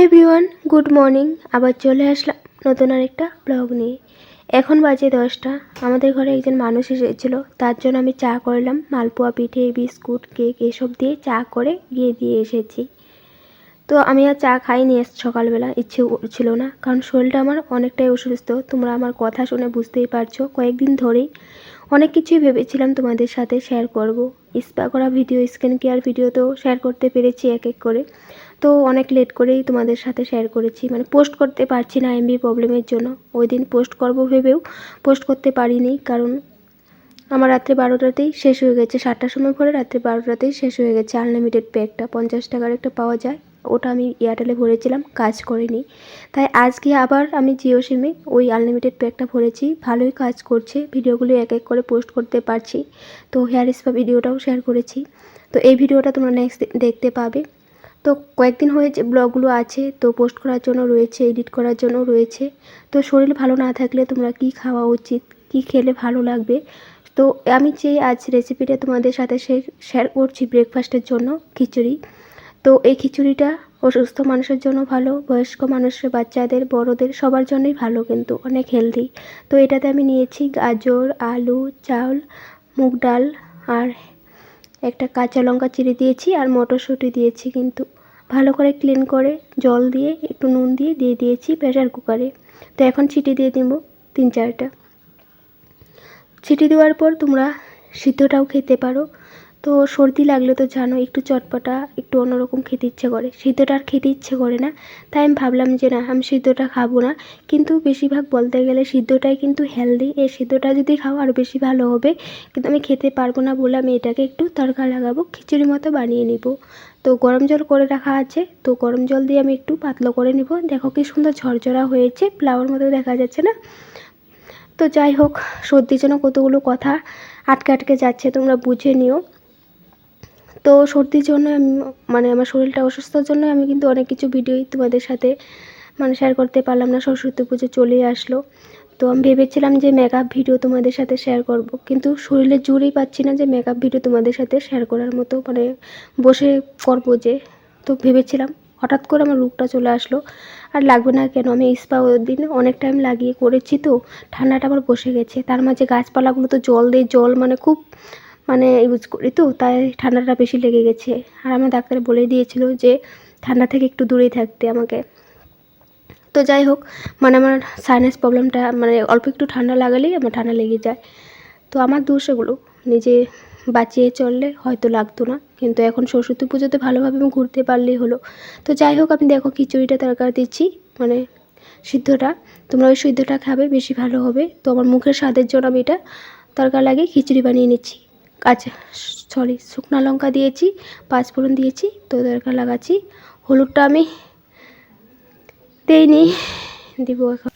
Everyone, good morning. আবার চলে আসলাম নতুন আরেকটা ব্লগ নিয়ে। এখন বাজে 10টা। আমাদের ঘরে একজন মানুষ এসেছিলো, তার জন্য আমি চা করলাম। মালপোয়া, পিঠে, বিস্কুট, কেক এসব দিয়ে চা করে গিয়ে দিয়ে এসেছি। তো আমি আর চা খাইনি সকালবেলা, ইচ্ছে ছিল না, কারণ শরীরটা আমার অনেকটাই অসুস্থ। তোমরা আমার কথা শুনে বুঝতেই পারছো। কয়েকদিন ধরেই অনেক কিছুই ভেবেছিলাম তোমাদের সাথে শেয়ার করব। স্পা করা ভিডিও, স্কিন কেয়ার ভিডিও তো শেয়ার করতে পেরেছি এক এক করে। তো অনেক লেট করেই তোমাদের সাথে শেয়ার করেছি, মানে পোস্ট করতে পারছি না এমবি প্রবলেমের জন্য। ওই দিন পোস্ট করব ভেবেও পোস্ট করতে পারিনি, কারণ আমার রাত্রে 12টাতেই শেষ হয়ে গেছে। 7টার সময় পরে রাত্রে 12টাতেই শেষ হয়ে গেছে। আনলিমিটেড প্যাকটা 50 টাকার একটা পাওয়া যায়, ওটা আমি এয়ারটেলে ভরেছিলাম, কাজ করেনি। তাই আজকে আবার আমি জিও সিমে ওই আনলিমিটেড প্যাকটা ভরেছি, ভালোই কাজ করছে। ভিডিওগুলো এক এক করে পোস্ট করতে পারছি। তো হেয়ার স্পা ভিডিওটাও শেয়ার করেছি। তো এই ভিডিওটা তোমরা নেক্সট দেখতে পাবে। তো কয়েকদিন হয়েছে ব্লগগুলো আছে, তো পোস্ট করার জন্য রয়েছে, এডিট করার জন্য রয়েছে। তো শরীর ভালো না থাকলে তোমরা কি খাওয়া উচিত, কি খেলে ভালো লাগবে, তো আমি চেয়ে আজ রেসিপিটা তোমাদের সাথে শেয়ার করছি। ব্রেকফাস্টের জন্য খিচুড়ি। তো এই খিচুড়িটা অসুস্থ মানুষের জন্য ভালো, বয়স্ক মানুষের, বাচ্চাদের, বড়দের সবার জন্যই ভালো, কিন্তু অনেক হেলদি। তো এটাতে আমি নিয়েছি গাজর, আলু, চাল, মুগ ডাল, আর একটা কাঁচা লঙ্কা চিড়ে দিয়েছি, আর মটরশুঁটি দিয়েছি। কিন্তু ভালো করে ক্লিন করে জল দিয়ে একটু নুন দিয়ে দিয়েছি প্রেসার কুকারে। তো এখন সিটি দিয়ে দেবো 3-4টা। সিটি দেওয়ার পর তোমরা সিদ্ধটাও খেতে পারো। তো সর্দি লাগলে তো জানো, একটু চটপটা, একটু অন্যরকম খেতে ইচ্ছে করে। সিদ্ধটা আর খেতে ইচ্ছে করে না, তাই আমি ভাবলাম যে না, আমি সিদ্ধটা খাবো না। কিন্তু বেশিরভাগ বলতে গেলে সিদ্ধটাই কিন্তু হেলদি। এই সিদ্ধটা যদি খাও আরও বেশি ভালো হবে, কিন্তু আমি খেতে পারবো না বলে আমি এটাকে একটু তড়কা লাগাবো, খিচুড়ি মতো বানিয়ে নিব। তো গরম জল করে রাখা আছে, তো গরম জল দিয়ে আমি একটু পাতলা করে নিব। দেখো কি সুন্দর ঝরঝরা হয়েছে, ফ্লাওয়ার মতো দেখা যাচ্ছে না? তো যাই হোক, সর্দির জন্য কতগুলো কথা আটকে আটকে যাচ্ছে, তোমরা বুঝে নিও। তো সর্দির জন্য আমি, মানে আমার শরীরটা অসুস্থর জন্য আমি কিন্তু অনেক কিছু ভিডিওই তোমাদের সাথে মানে শেয়ার করতে পারলাম না। সরস্বতী পুজো চলে আসলো, তো আমি ভেবেছিলাম যে মেকআপ ভিডিও তোমাদের সাথে শেয়ার করব, কিন্তু শরীরে জোরেই পাচ্ছি না যে মেকআপ ভিডিও তোমাদের সাথে শেয়ার করার মতো, মানে বসে করব যে। তো ভেবেছিলাম, হঠাৎ করে আমার রোগটা চলে আসলো। আর লাগবে না কেন, আমি স্পা ওই দিন অনেক টাইম লাগিয়ে করেছি, তো ঠান্ডাটা আমার বসে গেছে। তার মাঝে গাছপালাগুলো তো জল দেয়, জল মানে খুব মানে ইউজ করি, তো তাই ঠান্ডাটা বেশি লেগে গেছে। আর আমার ডাক্তার বলে দিয়েছিল যে ঠান্ডা থেকে একটু দূরেই থাকতে আমাকে। তো যাই হোক, মানে আমার সাইনাস প্রবলেমটা, মানে অল্প একটু ঠান্ডা লাগালেই আমার ঠান্ডা লেগে যায়। তো আমার দোষ এগুলো, নিজে বাঁচিয়ে চললে হয়তো লাগতো না। কিন্তু এখন সরস্বতী পুজোতে ভালোভাবে আমি ঘুরতে পারলেই হলো। তো যাই হোক, আমি দেখো খিচুড়িটা তরকারি দিচ্ছি, মানে সিদ্ধটা। তোমরা ওই সিদ্ধটা খাবে, বেশি ভালো হবে। তো আমার মুখের স্বাদের জন্য আমি এটা তরকা লাগিয়ে খিচুড়ি বানিয়ে নিচ্ছি। আচ্ছা, শুকনো লঙ্কা দিয়েছি, 5 ফোড়ন দিয়েছি, তো তরকা লাগাচ্ছি। হলুদটা আমি দেইনি, দিব এখন।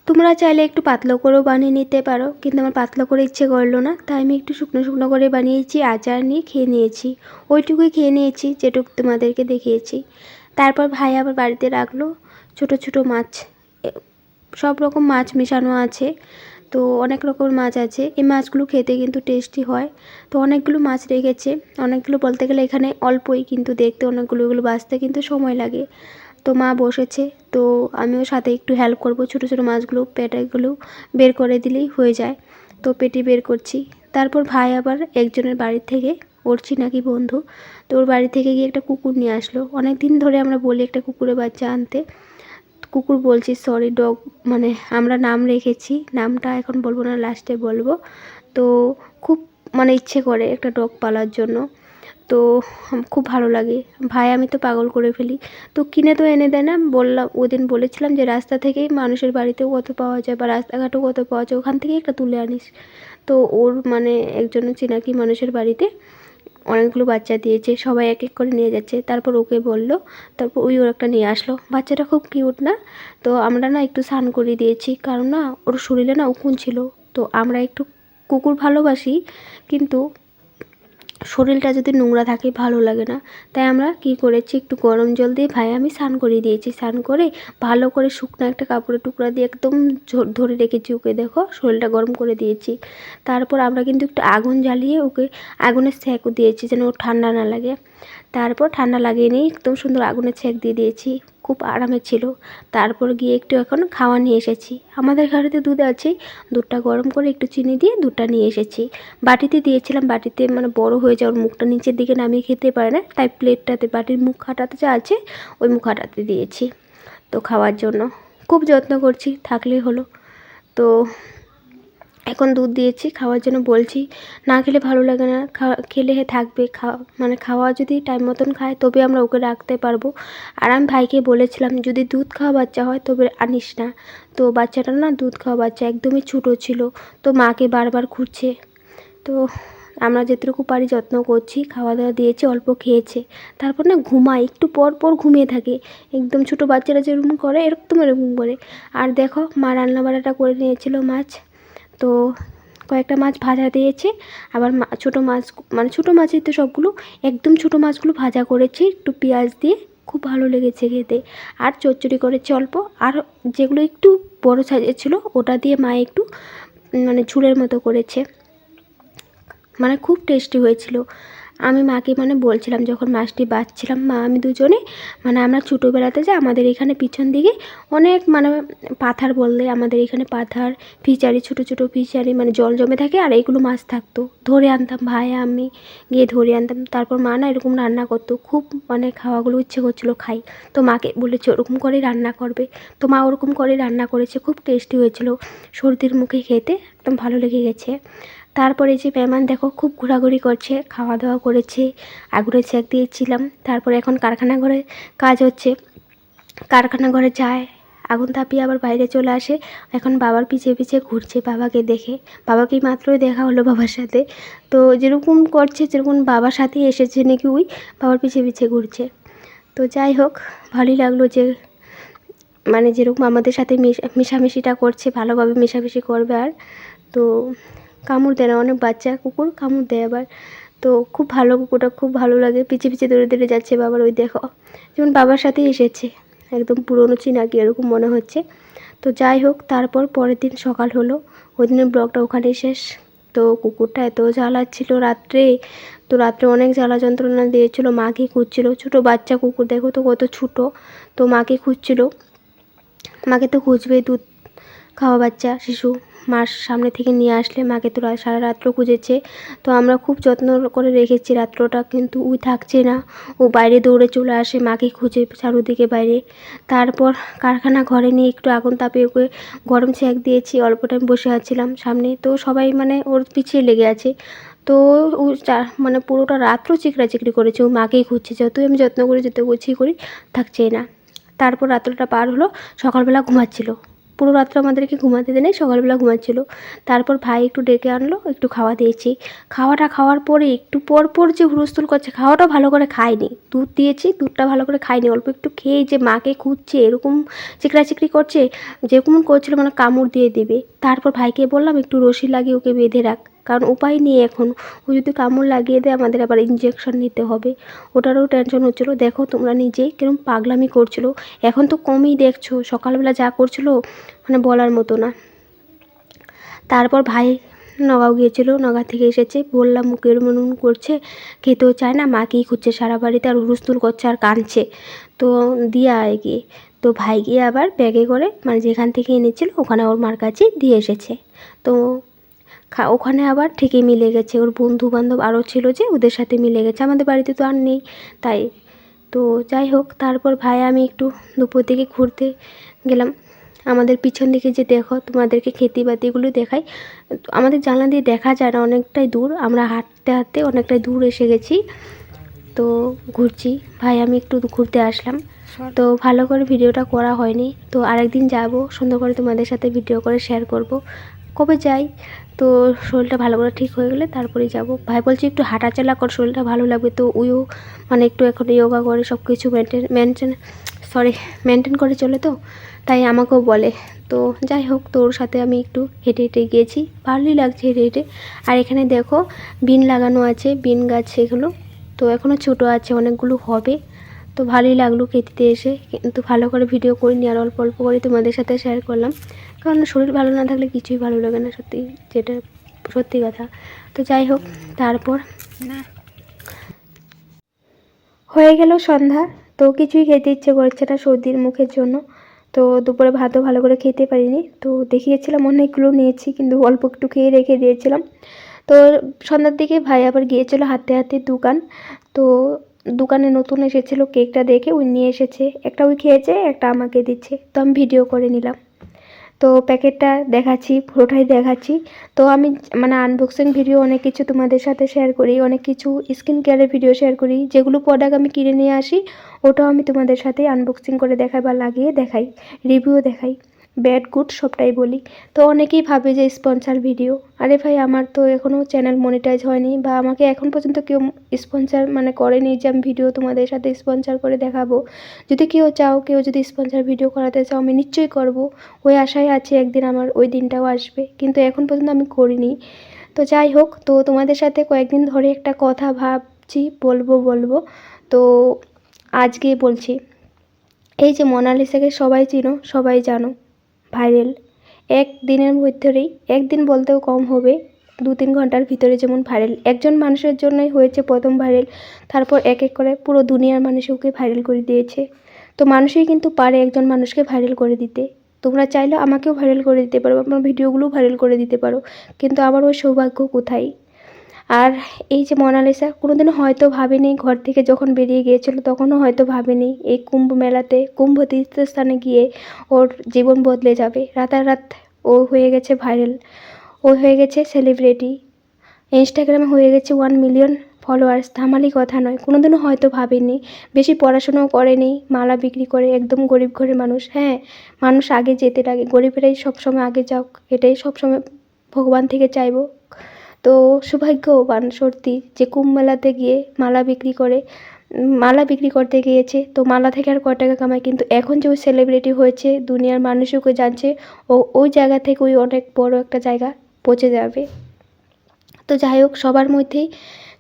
তোমরা চাইলে একটু পাতলা করেও বানিয়ে নিতে পারো, কিন্তু আমার পাতলা করে ইচ্ছে করলো না, তাই আমি একটু শুকনো শুকনো করে বানিয়েছি। আচার নিয়ে খেয়ে নিয়েছি, ওইটুকুই খেয়ে নিয়েছি যেটুকু তোমাদেরকে দেখিয়েছি। তারপর ভাই আবার বাড়িতে রাখলো ছোট ছোট মাছ, সব রকম মাছ মেশানো আছে। তো অনেক রকমের মাছ আছে, এই মাছগুলো খেতে কিন্তু টেস্টি হয়। তো অনেকগুলো মাছ রেখেছে, অনেকগুলো বলতে গেলে এখানে অল্পই, কিন্তু দেখতে অনেকগুলো, এগুলো বাছতে কিন্তু সময় লাগে। তো মা বসেছে, তো আমিও সাথে একটু হেল্প করব। ছোটো ছোটো মাছগুলো পেটিগুলো বের করে দিলেই হয়ে যায়। তো পেটি বের করছি। তারপর ভাই আবার একজনের বাড়ি থেকে, ওরছি নাকি বন্ধু, তো ওর বাড়ি থেকে গিয়ে একটা কুকুর নিয়ে আসলো। অনেক দিন ধরে আমরা বলি একটা কুকুরের বাচ্চা আনতে, কুকুর বলছি, সরি, ডগ, মানে আমরা নাম রেখেছি, নামটা এখন বলবো না, লাস্টে বলবো। তো খুব মানে ইচ্ছে করে একটা ডগ পালার জন্য। তো খুব ভালো লাগে, ভাই আমি তো পাগল করে ফেলি। তো কিনে তো এনে দেয় না, বললাম ওদিন বলেছিলাম যে রাস্তা থেকেই মানুষের বাড়িতেও কত পাওয়া যায় বা রাস্তাঘাটেও কত পাওয়া যায়, ওখান থেকেই একটা তুলে আনিস। তো ওর মানে একজন চিনাকি মানুষের বাড়িতে অনেকগুলো বাচ্চা দিয়েছে, সবাই এক এক করে নিয়ে যাচ্ছে। তারপর ওকে বললো, তারপর ওর একটা নিয়ে আসলো। বাচ্চাটা খুব কিউট না? তো আমরা না একটু স্নান করিয়ে দিয়েছি, কারণ না ওর শরীরে না উকুন ছিল। তো আমরা একটু কুকুর ভালোবাসি, কিন্তু শরীরটা যদি নোংরা থাকে ভালো লাগে না। তাই আমরা কী করেছি, একটু গরম জল দিয়ে ভাই আমি স্নান করিয়ে দিয়েছি। স্নান করে ভালো করে শুকনো একটা কাপড়ের টুকরা দিয়ে একদম ধরে রেখেছি ওকে, দেখো শরীরটা গরম করে দিয়েছি। তারপর আমরা কিন্তু একটু আগুন জ্বালিয়ে ওকে আগুনের সেঁকও দিয়েছি, যেন ওর ঠান্ডা না লাগে। তারপর ঠান্ডা লাগিয়ে নিয়ে একদম সুন্দর আগুনের সেঁক দিয়ে দিয়েছি, খুব আরামে ছিল। তারপর গিয়ে একটু এখন খাওয়া নিয়ে এসেছি। আমাদের ঘরেতে দুধ আছে, দুধটা গরম করে একটু চিনি দিয়ে দুধটা নিয়ে এসেছি। বাটিতে দিয়েছিলাম, বাটিতে মানে বড় হয়ে যায়, ওর মুখটা নিচের দিকে নামিয়ে খেতে পারে না, তাই প্লেটটাতে বাটির মুখ হাঁটাতে যা আছে ওই মুখ হাঁটাতে দিয়েছি তো খাওয়ার জন্য। খুব যত্ন করছি, থাকলেই হলো। তো এখন দুধ দিয়েছি খাওয়ার জন্য, বলছি না খেলে ভালো লাগে না, খেলে থাকবে, মানে খাওয়া যদি টাইম মতন খায় তবে আমরা ওকে রাখতে পারবো। আর আমি ভাইকে বলেছিলাম যদি দুধ খাওয়া বাচ্চা হয় তবে আনিস না। তো বাচ্চাটা না দুধ খাওয়া বাচ্চা, একদমই ছোটো ছিল, তো মাকে বারবার খুঁজছে। তো আমরা যেটুকু পারি যত্ন করছি, খাওয়া দাওয়া দিয়েছি, অল্প খেয়েছে। তারপর না ঘুমায়, একটু পর পর ঘুমিয়ে থাকে, একদম ছোটো বাচ্চারা যেরকম করে এরকম করে। আর দেখো মা রান্না বাড়াটা করে নিয়েছিল মাছ, তো কয়েকটা মাছ ভাজা দিয়েছে, আবার ছোটো মাছ, মানে ছোটো মাছই তো সবগুলো, একদম ছোটো মাছগুলো ভাজা করেছি একটু পেঁয়াজ দিয়ে, খুব ভালো লেগেছে খেতে। আর চচ্চড়ি করেছি অল্প, আর যেগুলো একটু বড় সাইজের ছিল ওটা দিয়ে মা একটু মানে ঝুলের মতো করেছে, মানে খুব টেস্টি হয়েছিল। আমি মাকে মানে বলছিলাম যখন মাছটি বাছছিলাম, মা আমি দুজনে, মানে আমরা ছোটোবেলাতে যে আমাদের এখানে পিছন দিকে অনেক মানে পাথার বললে আমাদের এখানে পাথার, ফিচারি, ছোটো ছোটো ফিচারি, মানে জল জমে থাকে আর এইগুলো মাছ থাকতো, ধরে আনতাম ভাই আমি গিয়ে ধরে আনতাম। তারপর মা না এরকম রান্না করতো, খুব মানে খাওয়াগুলো ইচ্ছে করছিলো খাই। তো মাকে বলেছে ওরকম করে রান্না করবে, তো মা ওরকম করে রান্না করেছে, খুব টেস্টি হয়েছিল। সর্দির মুখে খেতে একদম ভালো লেগে গেছে। তারপরে যে মেহমান দেখো খুব ঘোরাঘুরি করছে, খাওয়া দাওয়া করেছে, আগুনের সেঁক দিয়েছিলাম। তারপরে এখন কারখানা ঘরে কাজ হচ্ছে, কারখানা ঘরে যায়, আগুন তাপিয়ে আবার বাইরে চলে আসে। এখন বাবার পিছে পিছে ঘুরছে বাবাকে দেখে, বাবাকেই মাত্রই দেখা হলো বাবার সাথে। তো যেরকম করছে, যেরকম বাবার সাথেই এসেছে নাকি ওই বাবার পিছে পিছে ঘুরছে। তো যাই হোক, ভালোই লাগলো যে মানে যেরকম আমাদের সাথে মিশামিশিটা করছে, ভালোভাবে মেশামেশি করবে। আর তো কামড় দেয় না, অনেক বাচ্চা কুকুর কামড় দেয় আবার। তো খুব ভালো, কুকুরটা খুব ভালো লাগে, পিছে পিছে দৌড়ে দৌড়ে যাচ্ছে বাবার, ওই দেখো যেমন বাবার সাথেই এসেছে, একদম পুরনো চিনাকি এরকম মনে হচ্ছে। তো যাই হোক, তারপর পরের দিন সকাল হলো, ওই দিনের ব্লগটা ওখানেই শেষ। তো কুকুরটা এত জ্বালাচ্ছিল রাত্রে, তো রাত্রে অনেক জ্বালা যন্ত্রণা দিয়েছিল, মাকে খুঁজছিল, ছোটো বাচ্চা কুকুর দেখো তো কত ছোটো, তো মাকে খুঁজছিল। মাকে তো খুঁজবেই, দুধ খাওয়া বাচ্চা শিশু, মার সামনে থেকে নিয়ে আসলে মাকে তো সারা রাত্র খুঁজেছে। তো আমরা খুব যত্ন করে রেখেছি রাত্রটা, কিন্তু ওই থাকছে না, ও বাইরে দৌড়ে চলে আসে মাকে খুঁজে চারদিকে বাইরে। তারপর কারখানা ঘরে নিয়ে একটু আগুন তাপিয়ে ওকে গরম সেঁক দিয়েছি, অল্প টাইম বসে আছিলাম সামনে, তো সবাই মানে ওর পিছিয়ে লেগে আছে। তো ও মানে পুরোটা রাত্র চিকড়ি করেছে, ও মাকেই খুঁজছে, যতই আমি যত্ন করি যত গুছিয়ে করি থাকছেই না। তারপর রাত্রটা পার হলো, সকালবেলা ঘুমাচ্ছিল, পুরো রাত্র আমাদেরকে ঘুমাতে দেয় নাই, সকালবেলা ঘুমাচ্ছিল। তারপর ভাই একটু ডেকে আনলো, একটু খাওয়া দিয়েছি। খাওয়াটা খাওয়ার পরে একটু পর পর যে হুলস্থুল করছে, খাওয়াটা ভালো করে খায়নি, দুধ দিয়েছি দুধটা ভালো করে খায়নি, অল্প একটু খেয়ে যে মাকে খুঁজছে এরকম চিকড়ি করছে, যেরকম করছিল মানে কামড় দিয়ে দিবে। তারপর ভাইকে বললাম একটু রশি লাগিয়ে ওকে বেঁধে রাখ, কারণ উপায় নেই এখন, ও যদি কামড় লাগিয়ে দেয় আমাদের আবার ইঞ্জেকশন নিতে হবে, ওটারও টেনশন হচ্ছিলো। দেখো তোমরা নিজেই কিরম পাগলামি করছিলো, এখন তো কমই দেখছো, সকালবেলা যা করছিলো মানে বলার মতো না। তারপর ভাই নগাঁও গিয়েছিল, নগাঁ থেকে এসেছে, বললাম মুখের মনন করছে, খেতেও চায় না, মাকেই খুঁজছে সারা বাড়িতে, আর হুলস্থুল করছে আর কাঁদছে, তো দিয়ে আয় গিয়ে। তো ভাই গিয়ে আবার ব্যাগে করে মানে যেখান থেকে এনেছিল ওখানে ওর মার কাছে দিয়ে এসেছে। তো ওখানে আবার ঠিকই মিলে গেছে, ওর বন্ধু বান্ধব আরও ছিল যে ওদের সাথে মিলে গেছে, আমাদের বাড়িতে তো আর নেই তাই। তো যাই হোক, তারপর ভাই আমি একটু দুপুর দিকে ঘুরতে গেলাম, আমাদের পিছন দিকে যে দেখো তোমাদেরকে খেতি বাতিগুলো দেখাই। আমাদের জানলা দিয়ে দেখা যায় না, অনেকটাই দূর, আমরা হাঁটতে হাঁটতে অনেকটাই দূর এসে গেছি। তো ঘুরছি, ভাই আমি একটু ঘুরতে আসলাম, তো ভালো করে ভিডিওটা করা হয়নি। তো আরেকদিন যাব, সুন্দর করে তোমাদের সাথে ভিডিও করে শেয়ার করব। কবে যাই, তো শরীরটা ভালো করে ঠিক হয়ে গেলে তারপরেই যাব। ভাই বলছি একটু হাঁটাচলা কর, শরীরটা ভালো লাগবে। তো উইও মানে একটু এখন যোগা করে সব কিছু মেনটেন করে চলে, তো তাই আমাকেও বলে। তো যাই হোক, তোর সাথে আমি একটু হেঁটে হেঁটে গিয়েছি, ভালোই লাগছে হেঁটে হেঁটে। আর এখানে দেখো বিন লাগানো আছে, বিন গাছ এগুলো, তো এখনও ছোটো আছে, অনেকগুলো হবে। তো ভালোই লাগলো খেতে এসে, কিন্তু ভালো করে ভিডিও করিনি, আর অল্প অল্প করে তোমাদের সাথে শেয়ার করলাম, কারণ শরীর ভালো না থাকলে কিছুই ভালো লাগে না, সত্যি, যেটা সত্যি কথা। তো যাই হোক, তারপর হয়ে গেল সন্ধ্যা, তো কিছুই খেতে ইচ্ছে করছে না সর্দির মুখের জন্য। তো দুপুরে ভাতও ভালো করে খেতে পারিনি, তো দেখিয়েছিলাম অনেকগুলো নিয়েছি, কিন্তু অল্প একটু খেয়ে রেখে দিয়েছিলাম। তো সন্ধ্যার দিকে ভাই আবার গিয়েছিল হাতে হাতে দোকান, তো দোকানে নতুন এসেছিলো কেকটা দেখে ওই নিয়ে এসেছে, একটা ওই খেয়েছে, একটা আমাকে দিচ্ছে, তো আমি ভিডিও করে নিলাম। তো প্যাকেটটা দেখাচ্ছি, পুরোটাই দেখাচ্ছি। তো আমি মানে আনবক্সিং ভিডিও অনেক কিছু তোমাদের সাথে শেয়ার করি, অনেক কিছু স্কিন কেয়ারের ভিডিও শেয়ার করি, যেগুলো প্রোডাক্ট আমি কিনে নিয়ে আসি ওটাও আমি তোমাদের সাথে আনবক্সিং করে দেখাই বা লাগিয়ে দেখাই, রিভিউ দেখাই, ব্যাড গুড সবটাই বলি। তো অনেকেই ভাবে যে স্পন্সর ভিডিও, আরে ভাই আমার তো এখনও চ্যানেল মনিটাইজ হয়নি, বা আমাকে এখন পর্যন্ত কেউ স্পন্সর মানে করেনি যে আমি ভিডিও তোমাদের সাথে স্পন্সর করে দেখাবো। যদি কেউ চাও, কেউ যদি স্পন্সর ভিডিও করাতে চাও, আমি নিশ্চয়ই করব, ওই আশায় আছে একদিন আমার ওই দিনটাও আসবে, কিন্তু এখন পর্যন্ত আমি করিনি। তো যাই হোক, তো তোমাদের সাথে কয়েকদিন ধরে একটা কথা ভাবছি বলবো, তো আজকে বলছি। এই যে মোনালিসাকে সবাই চিনো, সবাই জানো, ভাইরাল একদিনের মধ্যেই, একদিন বলতেও কম হবে, 2-3 ঘন্টার ভিতরে যেমন ভাইরাল, একজন মানুষের জন্যই হয়েছে প্রথম ভাইরাল, তারপর এক এক করে পুরো দুনিয়ার মানুষ ওকে ভাইরাল করে দিয়েছে। তো মানুষই কিন্তু পারে একজন মানুষকে ভাইরাল করে দিতে, তোমরা চাইলে আমাকেও ভাইরাল করে দিতে পারো, আমার ভিডিওগুলোও ভাইরাল করে দিতে পারো, কিন্তু আমার ওই সৌভাগ্য কোথায়। আর এই যে মোনালিসা কোনোদিনও হয়তো ভাবেনি, ঘর থেকে যখন বেরিয়ে গিয়েছিল তখনও হয়তো ভাবেনি এই কুম্ভ মেলাতে, কুম্ভ তীর্থস্থানে গিয়ে ওর জীবন বদলে যাবে, রাতারাত ও হয়ে গেছে ভাইরাল, ও হয়ে গেছে সেলিব্রিটি, ইনস্টাগ্রামে হয়ে গেছে 1 মিলিয়ন ফলোয়ার্স, ধামালি কথা নয়। কোনোদিনও হয়তো ভাবেনি, বেশি পড়াশোনাও করেনি, মালা বিক্রি করে, একদম গরিব ঘরের মানুষ। হ্যাঁ, মানুষ আগে যেতে লাগে, গরিবেরাই সবসময় আগে যাক, এটাই সবসময় ভগবান থেকে চাইবো। তো সৌভাগ্যবান সত্যি যে কুম্ভ মেলাতে গিয়ে মালা বিক্রি করে, মালা বিক্রি করতে গিয়েছে, তো মালা থেকে আর কয় টাকা কামায়, কিন্তু এখন যে ওই সেলিব্রিটি হয়েছে, দুনিয়ার মানুষও ওকে জানছে, ও ওই জায়গা থেকে ওই অনেক বড় একটা জায়গা পৌঁছে যাবে। তো যাই হোক, সবার মধ্যেই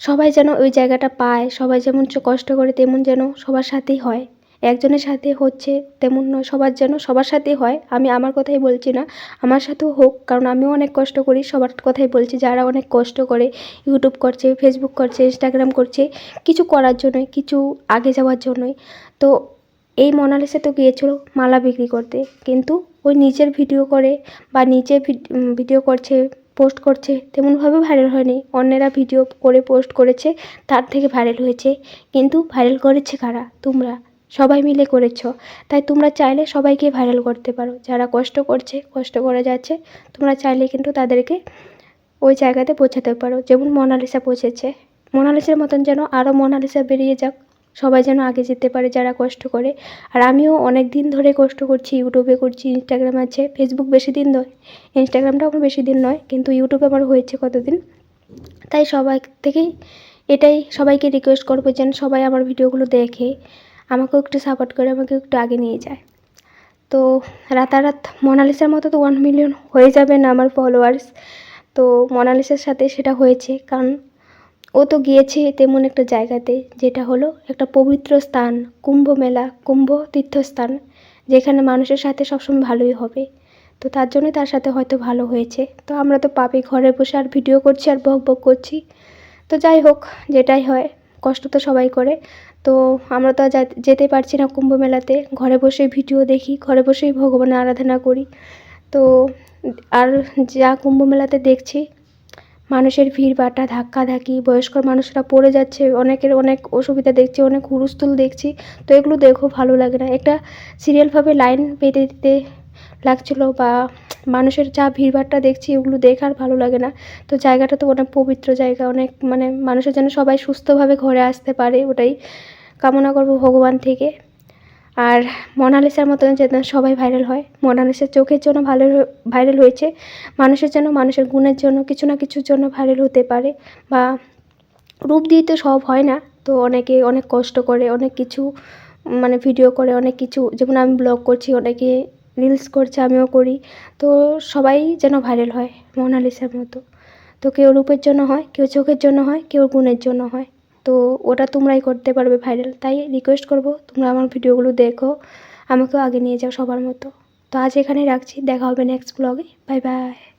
সবাই যেন ওই জায়গাটা পায়, সবাই যেমন কষ্ট করে তেমন যেন সবার সাথেই হয়, একজনের সাথে হচ্ছে তেমন নয়, সবার যেন সবার সাথেই হয়। আমি আমার কথাই বলছি না, আমার সাথেও হোক, কারণ আমিও অনেক কষ্ট করি, সবার কথাই বলছি, যারা অনেক কষ্ট করে ইউটিউব করছে, ফেসবুক করছে, ইনস্টাগ্রাম করছে, কিছু করার জন্যই, কিছু আগে যাওয়ার জন্যই। তো এই মোনালিসা তো গিয়েছিল মালা বিক্রি করতে, কিন্তু ওই নিজের ভিডিও করে বা নিজে ভিডিও করছে, পোস্ট করছে, তেমনভাবে ভাইরাল হয়নি, অন্যেরা ভিডিও করে পোস্ট করেছে, তার থেকে ভাইরাল হয়েছে। কিন্তু ভাইরাল করেছে কারা? তোমরা সবাই মিলে করেছো, তাই তোমরা চাইলে সবাইকে ভাইরাল করতে পারো, যারা কষ্ট করছে, কষ্ট করে যাচ্ছে, তোমরা চাইলে কিন্তু তাদেরকে ওই জায়গাতে পৌঁছাতে পারো, যেমন মোনালিসা পৌঁছেছে। মোনালিসার মতন যেন আরও মোনালিসা বেরিয়ে যাক, সবাই যেন আগে যেতে পারে যারা কষ্ট করে। আর আমিও অনেক দিন ধরে কষ্ট করছি, ইউটিউবে করছি, ইনস্টাগ্রাম আছে, ফেসবুক বেশি দিন নয়, ইনস্টাগ্রামটাও আমার বেশি দিন নয়, কিন্তু ইউটিউবে আমার হয়েছে কতদিন। তাই সবাই থেকেই এটাই সবাইকে রিকোয়েস্ট করবো যেন সবাই আমার ভিডিওগুলো দেখে, আমাকেও একটু সাপোর্ট করে, আমাকে একটু আগে নিয়ে যায়। তো রাতারাত মোনালিসার মতো তো 1 মিলিয়ন হয়ে যাবে না আমার ফলোয়ার্স, তো মোনালিসার সাথে সেটা হয়েছে, কারণ ও তো গিয়েছে তেমন একটা জায়গাতে, যেটা হলো একটা পবিত্র স্থান, কুম্ভ মেলা, কুম্ভ তীর্থস্থান, যেখানে মানুষের সাথে সবসময় ভালোই হবে। তো তার জন্যই তার সাথে হয়তো ভালো হয়েছে। তো আমরা তো পাপি, ঘরে বসে আর ভিডিও করছি আর বক বক করছি। তো যাই হোক, যেটাই হয়, কষ্ট তো সবাই করে। তো আমরা তো আর যেতে পারছি না কুম্ভ মেলাতে, ঘরে বসেই ভিডিও দেখি, ঘরে বসেই ভগবানের আরাধনা করি। তো আর যা কুম্ভ মেলাতে দেখছি, মানুষের ভিড় বাটা, ধাক্কাধাক্কি, বয়স্ক মানুষরা পড়ে যাচ্ছে, অনেকের অনেক অসুবিধা দেখছি, অনেক হুলস্থুল দেখছি। তো এগুলো দেখো ভালো লাগে না, একটা সিরিয়ালভাবে লাইন বেঁধে দিতে লাগছিলো, বা মানুষের যা ভিড়ভাট্টা দেখছি ওগুলো দেখে আর ভালো লাগে না। তো জায়গাটা তো অনেক পবিত্র জায়গা, অনেক মানে মানুষের যেন সবাই সুস্থভাবে ঘরে আসতে পারে, ওটাই কামনা করব ভগবান থেকে। আর মোনালিসার মতন যেন সবাই ভাইরাল হয়। মোনালিসা চোখের জন্য ভাইরাল হয়েছে, মানুষের জন্য, মানুষের গুণের জন্য, কিছু না কিছুর জন্য ভাইরাল হতে পারে। বা রূপ দিয়ে তো সব হয় না, তো অনেকে অনেক কষ্ট করে অনেক কিছু মানে ভিডিও করে, অনেক কিছু, যেমন আমি ব্লগ করছি, অনেকে রিলস করছে, আমিও করি। তো সবাই যেন ভাইরাল হয় মোনালিসার মতো। তো কেউ রূপের জন্য হয়, কেউ চোখের জন্য হয়, কেউ গুণের জন্য হয়। তো ওটা তোমরাই করতে পারবে ভাইরাল। তাই রিকোয়েস্ট করব তোমরা আমার ভিডিওগুলো দেখো, আমাকেও আগে নিয়ে যাও সবার মতো। তো আজ এখানেই রাখছি, দেখা হবে নেক্সট ব্লগে। Bye bye.